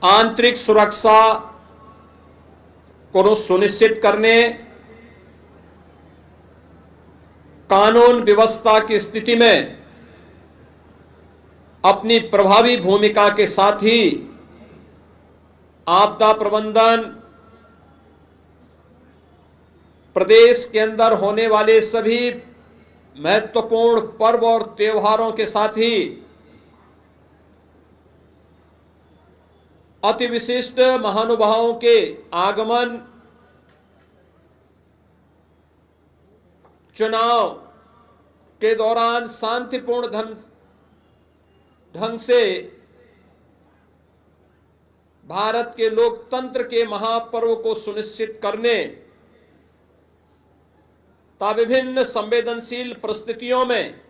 आंतरिक सुरक्षा को सुनिश्चित करने, कानून व्यवस्था की स्थिति में अपनी प्रभावी भूमिका के साथ ही आपदा प्रबंधन, प्रदेश के अंदर होने वाले सभी महत्वपूर्ण पर्व और त्योहारों के साथ ही अति विशिष्ट महानुभावों के आगमन, चुनाव के दौरान शांतिपूर्ण ढंग से भारत के लोकतंत्र के महापर्व को सुनिश्चित करने तथा विभिन्न संवेदनशील परिस्थितियों में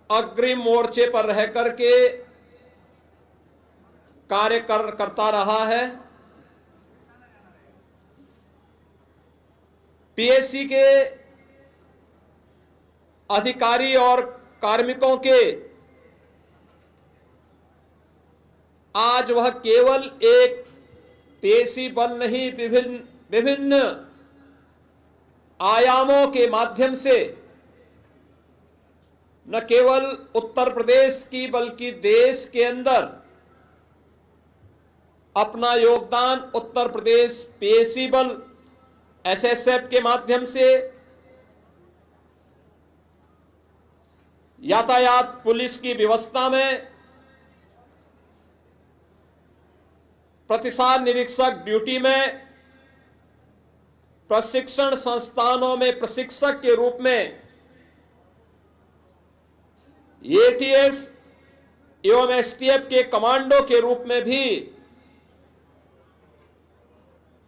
अग्रिम मोर्चे पर रह करके कार्य करता रहा है। पीएसी के अधिकारी और कार्मिकों के आज वह केवल एक पीएसी बल नहीं, विभिन्न आयामों के माध्यम से न केवल उत्तर प्रदेश की बल्कि देश के अंदर अपना योगदान उत्तर प्रदेश पीएसी बल एसएसएफ के माध्यम से, यातायात पुलिस की व्यवस्था में, प्रतिसाद निरीक्षक ड्यूटी में, प्रशिक्षण संस्थानों में प्रशिक्षक के रूप में, एटीएस एवं एसटीएफ के कमांडो के रूप में भी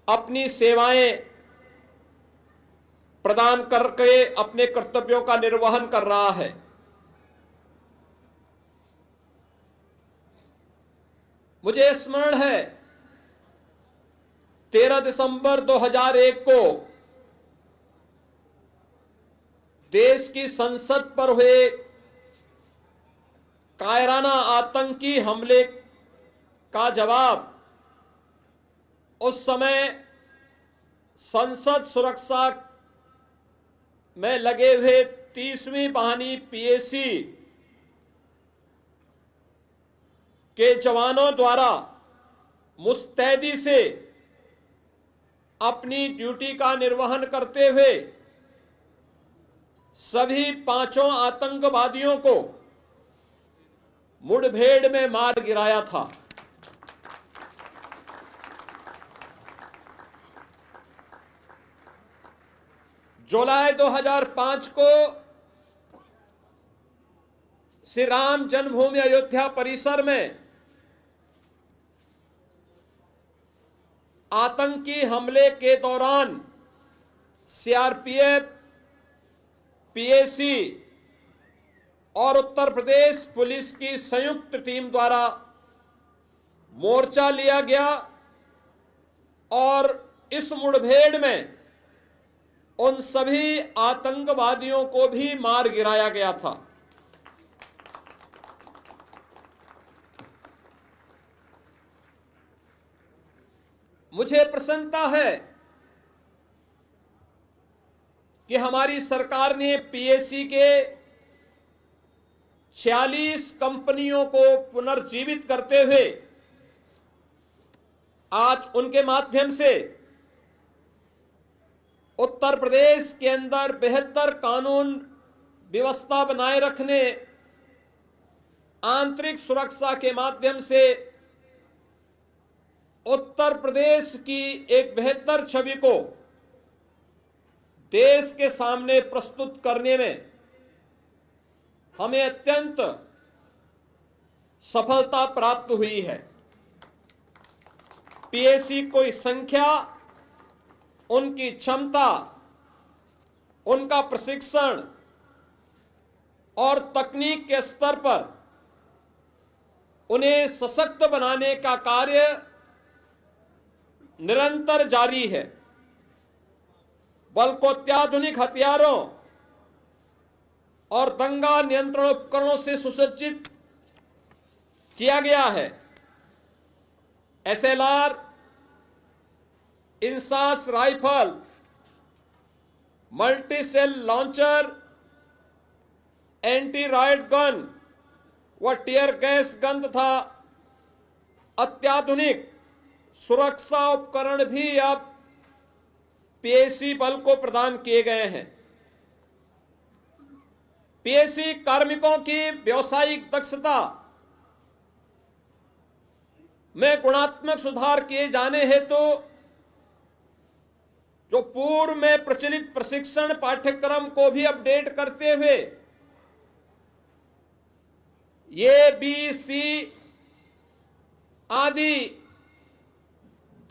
अपनी सेवाएं प्रदान करके अपने कर्तव्यों का निर्वहन कर रहा है। मुझे स्मरण है 13 दिसंबर 2001 को देश की संसद पर हुए कायराना आतंकी हमले का जवाब उस समय संसद सुरक्षा में लगे हुए 30वीं बहानी पीएसी के जवानों द्वारा मुस्तैदी से अपनी ड्यूटी का निर्वहन करते हुए सभी 5 आतंकवादियों को मुठभेड़ में मार गिराया था। जुलाई 2005 को श्री राम जन्मभूमि अयोध्या परिसर में आतंकी हमले के दौरान सीआरपीएफ, पीएसी और उत्तर प्रदेश पुलिस की संयुक्त टीम द्वारा मोर्चा लिया गया और इस मुठभेड़ में उन सभी आतंकवादियों को भी मार गिराया गया था। मुझे प्रसन्नता है कि हमारी सरकार ने पीएसी के 46 कंपनियों को पुनर्जीवित करते हुए आज उनके माध्यम से उत्तर प्रदेश के अंदर बेहतर कानून व्यवस्था बनाए रखने, आंतरिक सुरक्षा के माध्यम से उत्तर प्रदेश की एक बेहतर छवि को देश के सामने प्रस्तुत करने में हमें अत्यंत सफलता प्राप्त हुई है। पीएसी की संख्या, उनकी क्षमता, उनका प्रशिक्षण और तकनीक के स्तर पर उन्हें सशक्त बनाने का कार्य निरंतर जारी है। बल को अत्याधुनिक हथियारों और दंगा नियंत्रण उपकरणों से सुसज्जित किया गया है। SLR, INSAS rifle, multi cell launcher, anti riot gun व टीयर गैस गन तथा अत्याधुनिक सुरक्षा उपकरण भी अब पीएसी बल को प्रदान किए गए हैं। पीएसी कार्मिकों की व्यावसायिक दक्षता में गुणात्मक सुधार किए जाने हेतु जो पूर्व में प्रचलित प्रशिक्षण पाठ्यक्रम को भी अपडेट करते हुए ये BC आदि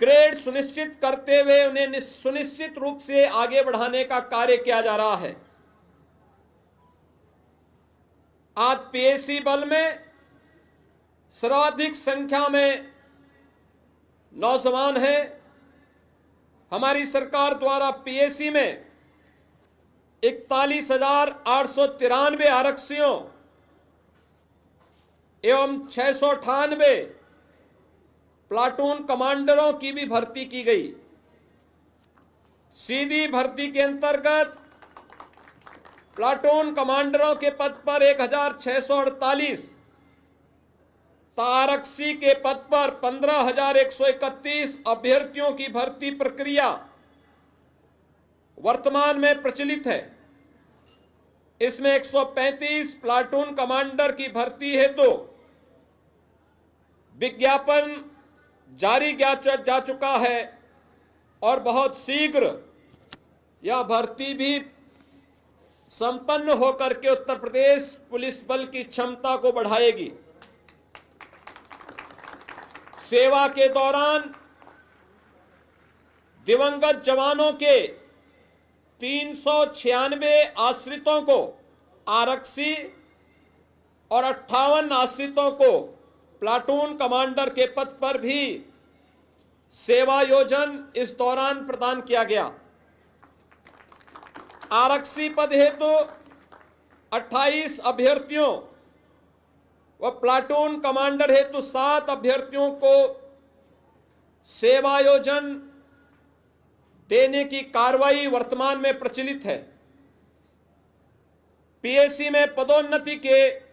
ग्रेड सुनिश्चित करते हुए उन्हें सुनिश्चित रूप से आगे बढ़ाने का कार्य किया जा रहा है। आज पीएसी बल में सर्वाधिक संख्या में नौजवान हैं। हमारी सरकार द्वारा पीएसी में 41,893 आरक्षियों एवं 698 प्लाटून कमांडरों की भी भर्ती की गई। सीधी भर्ती के अंतर्गत प्लाटून कमांडरों के पद पर 1,648, आरक्षी के पद पर 15,131 अभ्यर्थियों की भर्ती प्रक्रिया वर्तमान में प्रचलित है। इसमें 135 प्लाटून कमांडर की भर्ती हेतु विज्ञापन जारी जा चुका है और बहुत शीघ्र यह भर्ती भी संपन्न होकर के उत्तर प्रदेश पुलिस बल की क्षमता को बढ़ाएगी। सेवा के दौरान दिवंगत जवानों के 396 आश्रितों को आरक्षी और 58 आश्रितों को प्लाटून कमांडर के पद पर भी सेवा योजन इस दौरान प्रदान किया गया। आरक्षी पद हेतु 28 अभ्यर्थियों व प्लाटून कमांडर हेतु 7 अभ्यर्थियों को सेवा योजन देने की कार्रवाई वर्तमान में प्रचलित है। पीएसी में पदोन्नति के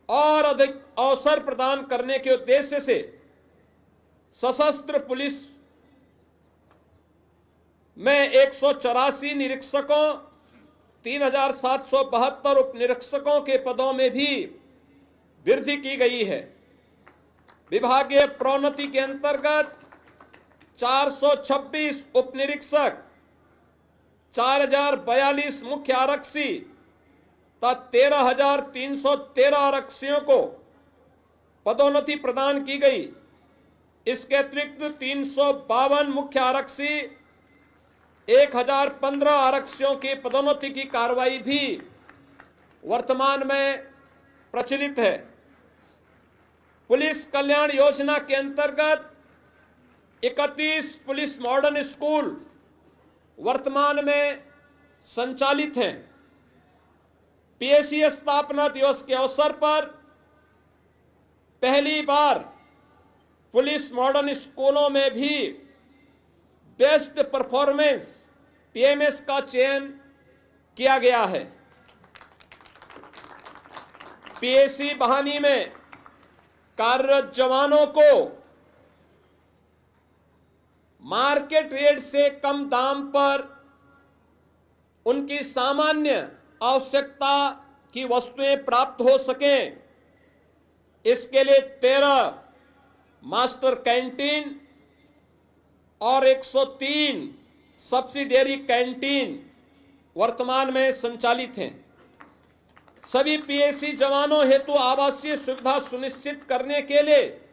और अधिक अवसर प्रदान करने के उद्देश्य से सशस्त्र पुलिस में 184 निरीक्षकों, 3,772 उप निरीक्षकों के पदों में भी वृद्धि की गई है। विभागीय प्रोन्नति के अंतर्गत 426 उप निरीक्षक, 4,042 मुख्य आरक्षी तथा 13,313 आरक्षियों को पदोन्नति प्रदान की गई। इसके अतिरिक्त 352 मुख्य आरक्षी, 1,015 आरक्षियों की पदोन्नति की कार्रवाई भी वर्तमान में प्रचलित है। पुलिस कल्याण योजना के अंतर्गत 31 पुलिस मॉडर्न स्कूल वर्तमान में संचालित हैं। पीएसी स्थापना दिवस के अवसर पर पहली बार पुलिस मॉडर्न स्कूलों में भी बेस्ट परफॉर्मेंस पीएमएस का चयन किया गया है। पीएसी बहानी में कार्यरत जवानों को मार्केट रेट से कम दाम पर उनकी सामान्य आवश्यकता की वस्तुएं प्राप्त हो सकें, इसके लिए 13 मास्टर कैंटीन और 103 सब्सिडियरी कैंटीन वर्तमान में संचालित हैं। सभी पीएसी जवानों हेतु आवासीय सुविधा सुनिश्चित करने के लिए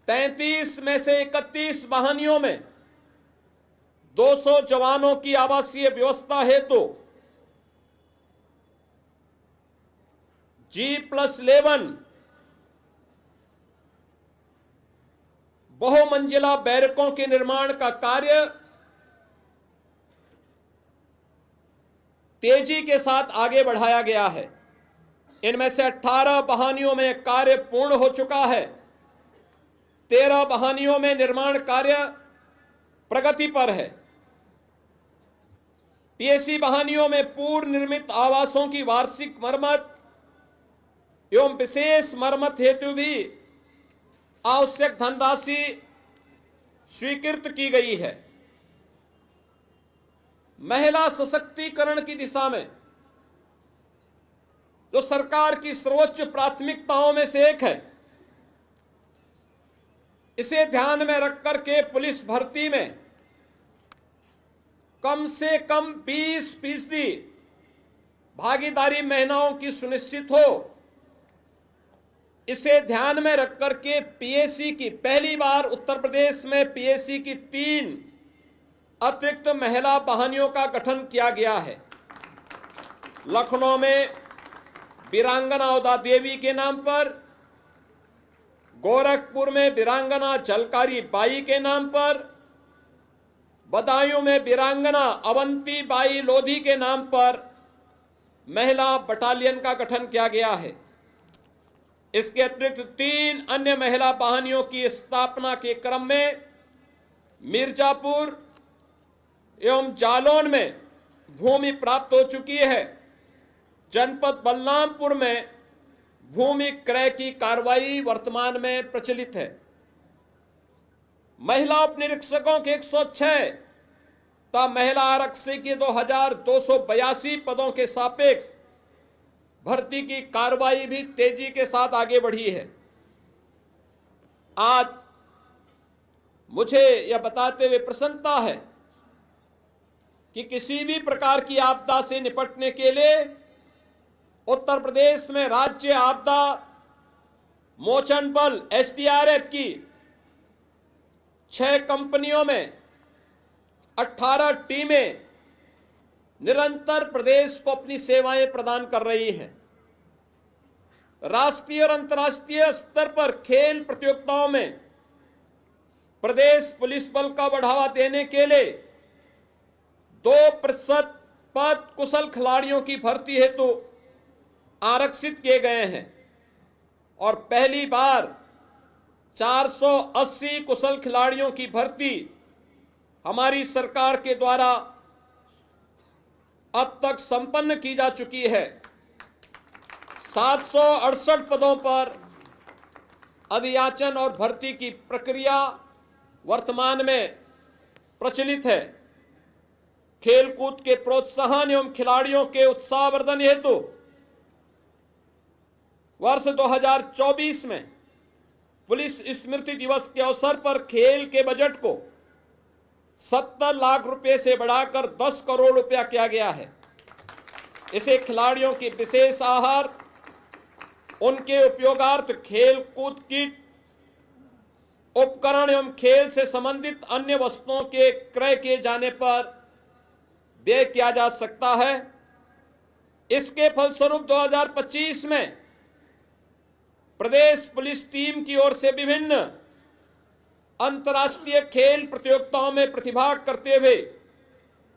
33 में से 31 वाहनियों में 200 जवानों की आवासीय व्यवस्था हेतु G+11 बहुमंजिला बैरकों के निर्माण का कार्य तेजी के साथ आगे बढ़ाया गया है। इनमें से 18 बहानियों में कार्य पूर्ण हो चुका है, 13 बहानियों में निर्माण कार्य प्रगति पर है। पीएसी बहानियों में पूर्व निर्मित आवासों की वार्षिक मरम्मत एवं विशेष मरम्मत हेतु भी आवश्यक धनराशि स्वीकृत की गई है। महिला सशक्तिकरण की दिशा में जो सरकार की सर्वोच्च प्राथमिकताओं में से एक है, इसे ध्यान में रख करके पुलिस भर्ती में कम से कम 20% भागीदारी महिलाओं की सुनिश्चित हो, इसे ध्यान में रख करके पीएसी की पहली बार उत्तर प्रदेश में पीएसी की 3 अतिरिक्त महिला बहानियों का गठन किया गया है। लखनऊ में वीरांगना उदा देवी के नाम पर, गोरखपुर में वीरांगना झलकारी बाई के नाम पर, बदायूं में वीरांगना अवंती बाई लोधी के नाम पर महिला बटालियन का गठन किया गया है। इसके अतिरिक्त 3 अन्य महिला बहानियों की स्थापना के क्रम में मिर्जापुर एवं जालौन में भूमि प्राप्त हो चुकी है। जनपद बलरामपुर में भूमि क्रय की कार्रवाई वर्तमान में प्रचलित है। महिला उप निरीक्षकों के 106 तथा महिला आरक्षी के 2282 पदों के सापेक्ष भर्ती की कार्रवाई भी तेजी के साथ आगे बढ़ी है। आज मुझे यह बताते हुए प्रसन्नता है कि किसी भी प्रकार की आपदा से निपटने के लिए उत्तर प्रदेश में राज्य आपदा मोचन बल एसडीआरएफ की 6 कंपनियों में 18 टीमें निरंतर प्रदेश को अपनी सेवाएं प्रदान कर रही हैं। राष्ट्रीय और अंतर्राष्ट्रीय स्तर पर खेल प्रतियोगिताओं में प्रदेश पुलिस बल का बढ़ावा देने के लिए 2% पद कुशल खिलाड़ियों की भर्ती हेतु आरक्षित किए गए हैं और पहली बार 480 कुशल खिलाड़ियों की भर्ती हमारी सरकार के द्वारा अब तक संपन्न की जा चुकी है। 768 पदों पर अधियाचन और भर्ती की प्रक्रिया वर्तमान में प्रचलित है। खेलकूद के प्रोत्साहन एवं खिलाड़ियों के उत्साहवर्धन हेतु वर्ष 2024 में पुलिस स्मृति दिवस के अवसर पर खेल के बजट को 70 लाख रुपए से बढ़ाकर 10 करोड़ रुपया किया गया है। इसे खिलाड़ियों की विशेष आहार, उनके उपयोगार्थ खेल कूद किट, उपकरण एवं खेल से संबंधित अन्य वस्तुओं के क्रय किए जाने पर व्यय किया जा सकता है। इसके फलस्वरूप 2025 में प्रदेश पुलिस टीम की ओर से विभिन्न अंतर्राष्ट्रीय खेल प्रतियोगिताओं में प्रतिभाग करते हुए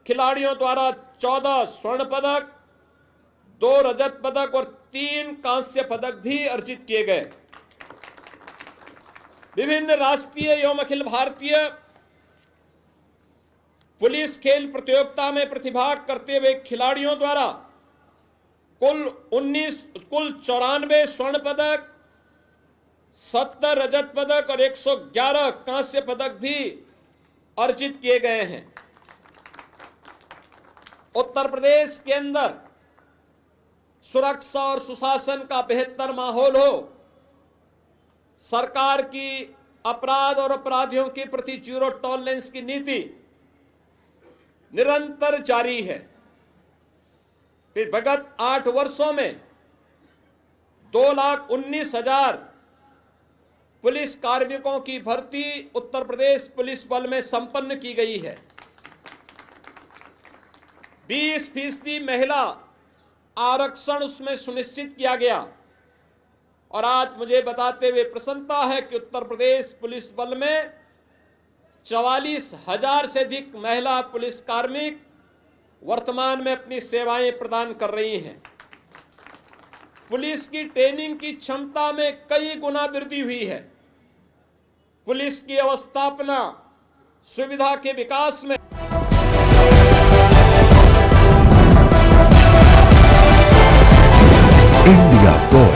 खिलाड़ियों द्वारा 14 स्वर्ण पदक, 2 रजत पदक और 3 कांस्य पदक भी अर्जित किए गए। विभिन्न राष्ट्रीय एवं अखिल भारतीय पुलिस खेल प्रतियोगिता में प्रतिभाग करते हुए खिलाड़ियों द्वारा कुल 94 स्वर्ण पदक, 70 रजत पदक और 111 कांस्य पदक भी अर्जित किए गए हैं। उत्तर प्रदेश के अंदर सुरक्षा और सुशासन का बेहतर माहौल हो, सरकार की अपराध और अपराधियों के प्रति जीरो टॉलरेंस की नीति निरंतर जारी है। विगत 8 वर्षों में 2,19,000 पुलिस कार्मिकों की भर्ती उत्तर प्रदेश पुलिस बल में संपन्न की गई है। 20% महिला आरक्षण उसमें सुनिश्चित किया गया और आज मुझे बताते हुए प्रसन्नता है कि उत्तर प्रदेश पुलिस बल में 44,000 से अधिक महिला पुलिस कार्मिक वर्तमान में अपनी सेवाएं प्रदान कर रही हैं। पुलिस की ट्रेनिंग की क्षमता में कई गुना वृद्धि हुई है। पुलिस की अवस्थापना सुविधा के विकास में इंडिया पोस्ट